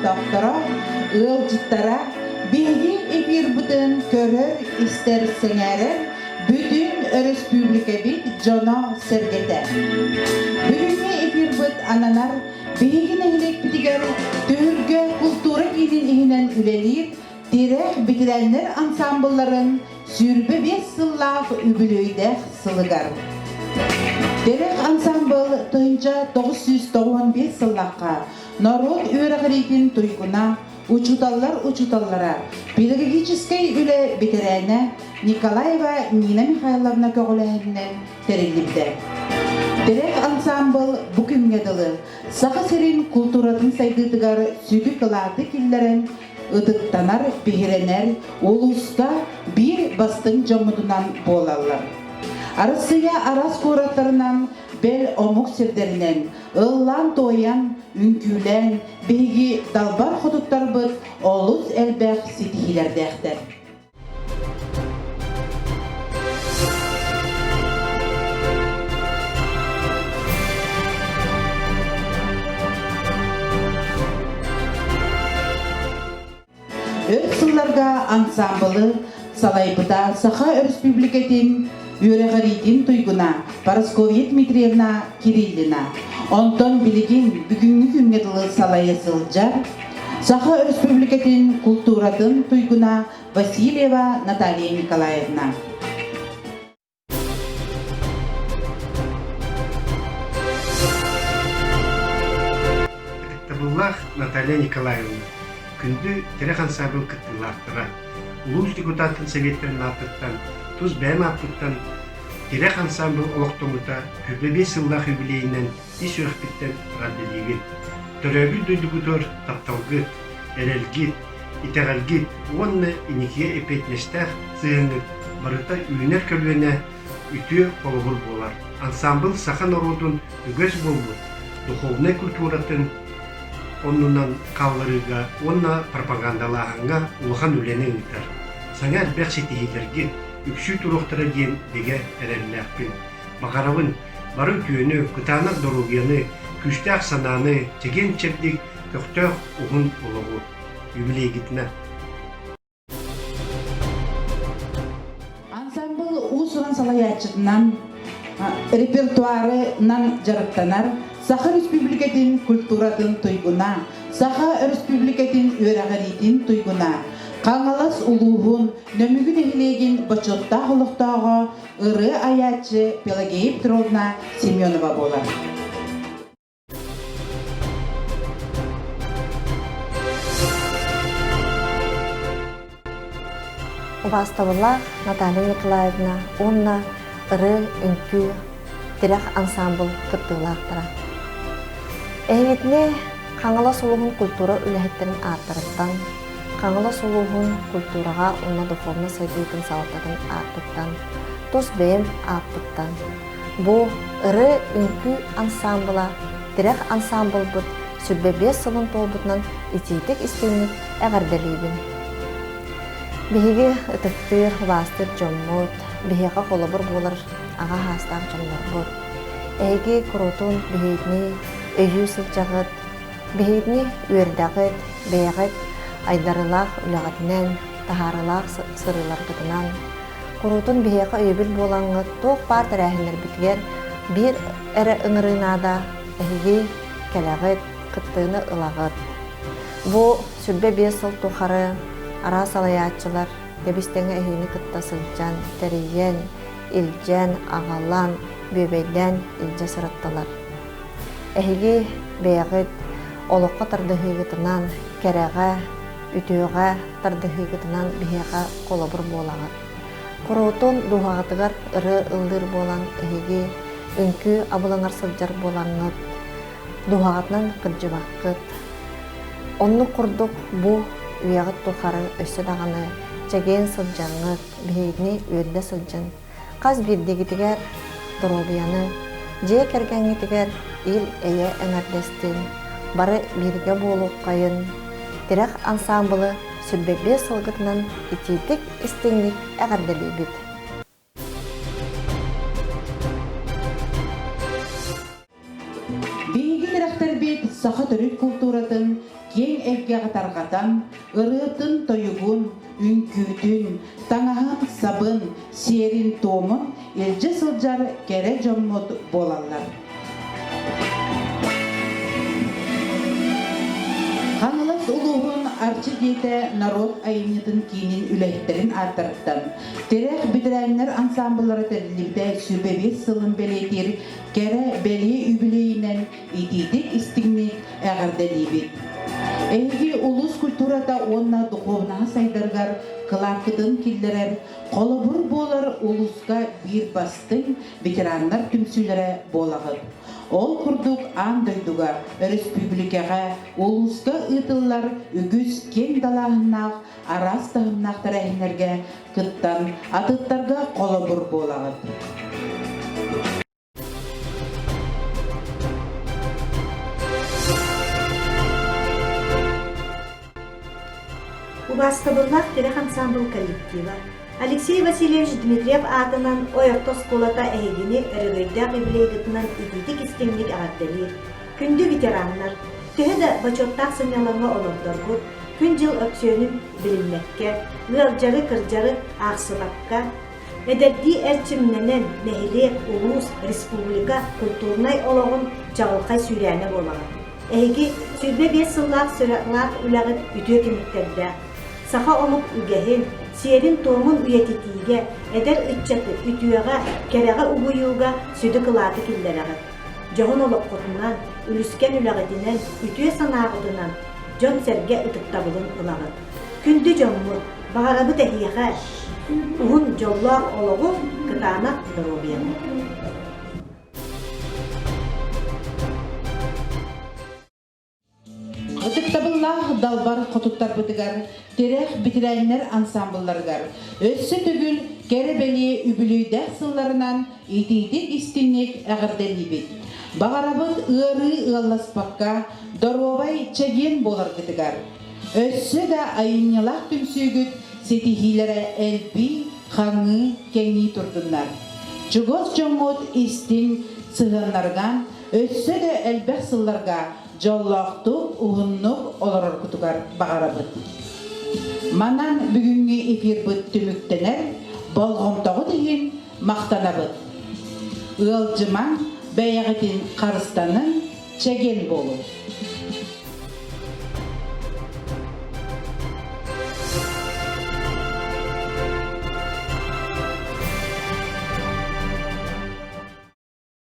doktora, ılcıttara, bilgi epir bıdın körür ister senerer, bütün Respublika bit Jono sergete. Bugünkü epir bıd ananar, bilgi nehlek bitiger, türgü kultura gelin ihinen ülelir, direk bitirenler ansambulların sürbe bir sıllah übülüyde sılıgar. Derek ansambl tığınca 991 sıllıqqa, Narod öğreğiritin tuyguna, uçutallara, pedagogической üle bitirene Nikolayeva Nina Mikhailovna köğülerinden terilibde. Derek ansambl bugün yadılı, sağı serin kulturatın saydıdıgar südü kılardı killerin, ıdıktanar, bihirener, ulusta bir bastın camudunan boğalarlar. Arasıya aras koratlarından, bel omuk sirderinden, ıllan toyan, ünkülen, beygi dalbar hudutlar bıt, oluz elbək sitihiler dähter. Öz sıllarga ansamblı Salaybıda Saha Respublikatin Yüreğiritin tuyguna Paraskovya Dmitrievna Kirillina ondan biligin bugünkü güngedılı salaya sılcar Saha Respublikatin kulturatın tuyguna Vasilyeva Natalia Nikolaevna. Tabullah Natalia Nikolaevna күнді терек ансамбл кыттылақтыра. Улус депутатын советтерін аттыттан, туз бәм аттыттан, терек ансамбл олықтымыта көбебе сыллах юбилейінен ис өқпеттен радделегін. Төрәбі дөдігітор тапталгыт, әрелгит, итәғалгит, онны инекие эпетнештәқ сығыңыт, барыта үйінер көлвене үті қолығыр болар. Ансамбл саха народун үгөз болбу, духовный культуратын оннан калларыга, онна пропагандалаханга улахан үлені ұйтар. Саңа әлбәқ сетихилерге үксүй тұруқтыра ден деге әрәлләқпін. Мағарабын, бары түйені, күтанақ дорогияны, күштәқ сананы, теген чәплік көқтәқ ұғын ұлығы. Юбилейгітіна. Ансамбл ұсыран салаячытынан, репертуарынан жарықтанар, Saha Respublikatin kulturatın tuyguna, Saha Respublikatin öğreğiritin tuyguna, Kangalas uluğun, nömügün ehlegin başotta hılıqtağı, ırı ayatçı Pelageya Petrovna Semyonova bolar. Vastavullah Natalia Nikolaevna, onna ırı ünkü terek ansambl kıttılaqtıra. Ehmetne Kangalas uluğun kultura ülehitlerin arttırıttan, Kangalas uluğun kulturaga ona dуховно saydıqın sağlıqların arttırıttan, toz beyim arttırıttan. Bu ırı ünkü ansambla, terek ansambl bud, sübbe 5 sılın tolbutnan ititik isteğini eğerdeliyibin. Bihigi ıtıktır, vastır jommut, bihiga kolabur bolar, ağa hastaq jommur bud. Egi kurutun bihigni, öйүү сылжағыт, бейдні өрдағыт, бейғыт, айдарылақ үліғатінен, тахарылақ сырыларғытынан, құрутын бейға өйбіл болаңыт, тоқ бар тәрәхілер бітгер, бір әрі ыңырынада әйге кәләғыт, қыттығыны ылағыт. Бұ сүрбе 5 сыл тұқары, ара салаятчылар, дәбістеңі әйгені қытта сылжан, тәрейен, илжен, ағалан, бөбейден илже сырыттылар. Әйге бейғыт, олыққа тардығығытынан, кәрәға, үтіуға тардығығытынан бейға қолабыр болағыр. Құрутын дұғағытығар ұры ұлдыр болан әйге үнкі абылаңар сылжар болаңыт, дұғағытынан қыржыбаққыт. Онны құрдық бұ үйағыт тұқары өсі дағаны, жәген сылжаңыт, бейгіне өрді сылжан. Қаз бірдегітігер дұробияны, же кәргәңгетігер ил әйе әңәрдестін, бары бірге болуq қайын, терек ансамблы сүрбебе сылғытынан итетік істеңлік әғарделей бет. Бейгі теректер бет сақа түрік культуратын кең элге таргатан, ырытын тойугун, үнкүтүн, таңаһын сабын, серин томун элже сылжар кере жоммот болалар. Қаңылас улуғын арчы дейті народ айынетін кейінен үләйттерін артырыптан. Терек бідірәнлер ансамблары тәрілімді сүрбебес сылын белетер кәрі бәле үбілейінен итетік істігінек әғірдәлейбет. Әйгі улус культурада онна духовнаға сайдарғар кылақыдын келдерер, қолыбыр болар улуска бір бастың ветеранлар түмсілері болағыр. Ол күрдік андайдуға, республикаға, улуска ұтылар үгіз кен далағынақ, арас тағынақ тәрәйінерге күттан атыттарға қолыбыр болағыр. Убастабыллах терек ансамбл коллектива. Алексей Васильевич Дмитриев атынан ойоқтос колата әйгені әрігойдақ үбілейгітінен итетік істемдік ағаттали. Күнді ветеранлар, түхі да бачоттақ сыняланға олырдырғы, күн жыл өксөнін білінмекке, ғалжары кыржары ақсыбаққа, әдәдді әрчімненен нәхилек, улус, республика культурнай олығын чағылқай сүйләні болаған. Әйгі сүрбе 5 сыллақ сұрақлақ үләғіт үтіе кеміктерді. Саха олық үгәһин, сиерин томун үйетитиге, эдер ытчаты үтүөҕэ, кэрэҕэ угуйууга сүдү кылааты киллэрэгит. Жоһун олық қотунан, үлүскен үлэҕитинен, үтүө санаагытынан, жон сэргэ ытыктабылын ылагыт. Күндү жоммут, бағарабыт эхиэхэ, уһун жоллоох олоҕу кытаанах здоровьяны. Ытыктабыллах далбар хотуттар бытыгар, терек битирәйнер ансамблларгар. Өссө түгүл кәрі бәле үбілүйдәк сылларынан итидик истинник әғірдәлібет. Бағарабыт ыры ылласпаққа доровай чәген болар гытыгар. Өссө да айыннялақ түмсүйгіт сетихилері әлбі, қаңы, кәңі тұрдынлар. Чугос жомот истин сығынларган, өссө да әлбәқ сылларға жоллақтық, ұғыннық оларар күтігар бағарабыт. Манан бүгінгі эфир бұт түміктенер, болғымтағы дейін мақтанабыт. Ұғылжыман бәйәғетін қарыстанын чәген болу.